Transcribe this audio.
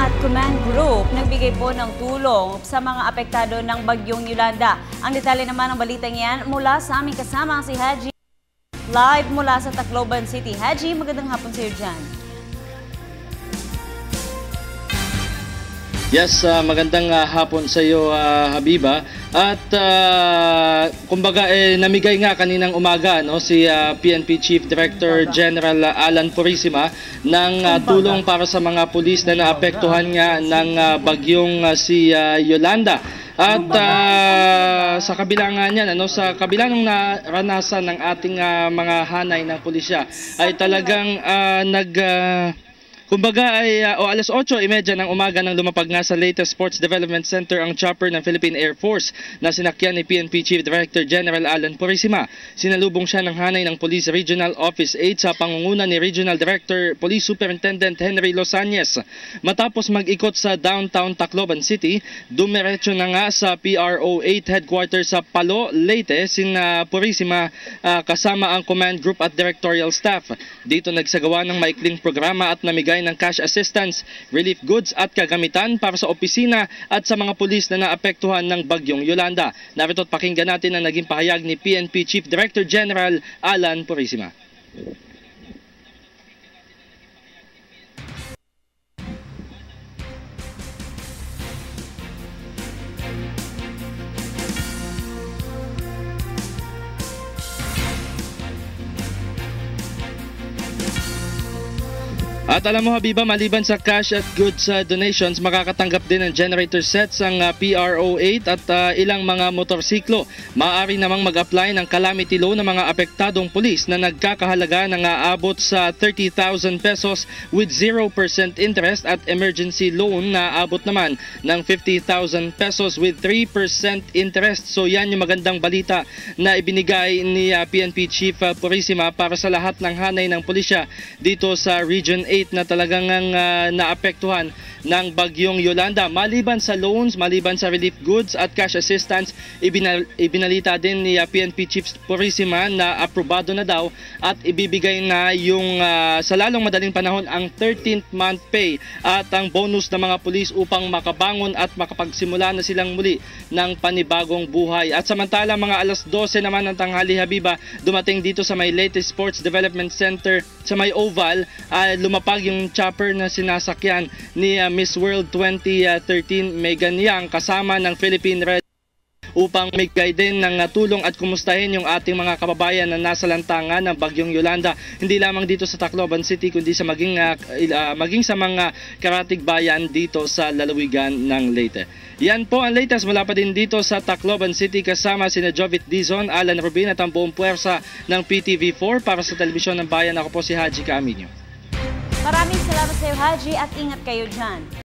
at Command Group nagbigay po ng tulong sa mga apektado ng Bagyong Yolanda. Ang detalye naman ng balitang yan mula sa aming kasama si Haji. Live mula sa Tacloban City. Haji, magandang hapon sa iyo dyan. Yes, magandang hapon sa iyo, Habiba. At kumbaga namigay nga kaninang umaga si PNP Chief Director General Alan Purisima ng tulong para sa mga pulis na naapektuhan nga ng bagyong si Yolanda. At sa kabila nga niyan, sa kabila ng naranasan ng ating mga hanay ng pulisya ay talagang kumbaga ay alas 8:30 ng umaga nang lumapag nga sa latest Sports Development Center ang chopper ng Philippine Air Force na sinakyan ni PNP Chief Director General Alan Purisima. Sinalubong siya ng hanay ng Police Regional Office 8 sa pangunguna ni Regional Director Police Superintendent Henry Losañez. Matapos mag-ikot sa downtown Tacloban City, dumiretso na nga sa PRO 8 headquarters sa Palo, Leyte, sina Purisima kasama ang command group at directorial staff. Dito nagsagawa ng maikling programa at namigay ng cash assistance, relief goods at kagamitan para sa opisina at sa mga pulis na naapektuhan ng Bagyong Yolanda. Narito't pakinggan natin ang naging pahayag ni PNP Chief Director General Alan Purisima. At alam mo, Habiba, maliban sa cash at goods donations, makakatanggap din ng generator sets ang PRO 8 at ilang mga motorsiklo. Maaari namang mag-apply ng calamity loan ng mga apektadong pulis na nagkakahalaga ng aabot sa 30,000 pesos with 0% interest at emergency loan na aabot naman ng 50,000 pesos with 3% interest. So yan yung magandang balita na ibinigay ni PNP Chief Purisima para sa lahat ng hanay ng pulisya dito sa Region 8 na talagang naapektuhan ng Bagyong Yolanda. Maliban sa loans, maliban sa relief goods at cash assistance, ibinalita din ni PNP Chief Purisima na aprobado na daw at ibibigay na yung sa lalong madaling panahon ang 13th month pay at ang bonus ng mga pulis upang makabangon at makapagsimula na silang muli ng panibagong buhay. At samantala mga alas 12 naman ng tanghali, Habiba, dumating dito sa may latest Sports Development Center sa may Oval, lumapag yung chopper na sinasakyan ni Miss World 2013 Megan Yang kasama ng Philippine Red upang migay din ng tulong at kumustahin yung ating mga kababayan na nasa lantangan ng Bagyong Yolanda. Hindi lamang dito sa Tacloban City kundi sa maging sa mga karatig bayan dito sa lalawigan ng Leyte. Yan po ang latest mula pa din dito sa Tacloban City kasama sina Jovit Dizon, Alan Rubin at ang buong puwersa ng PTV4 para sa Telebisyon ng Bayan. Ako po si Haji Caaminio. Maraming salamat sa iyo, Haji, at ingat kayo dyan.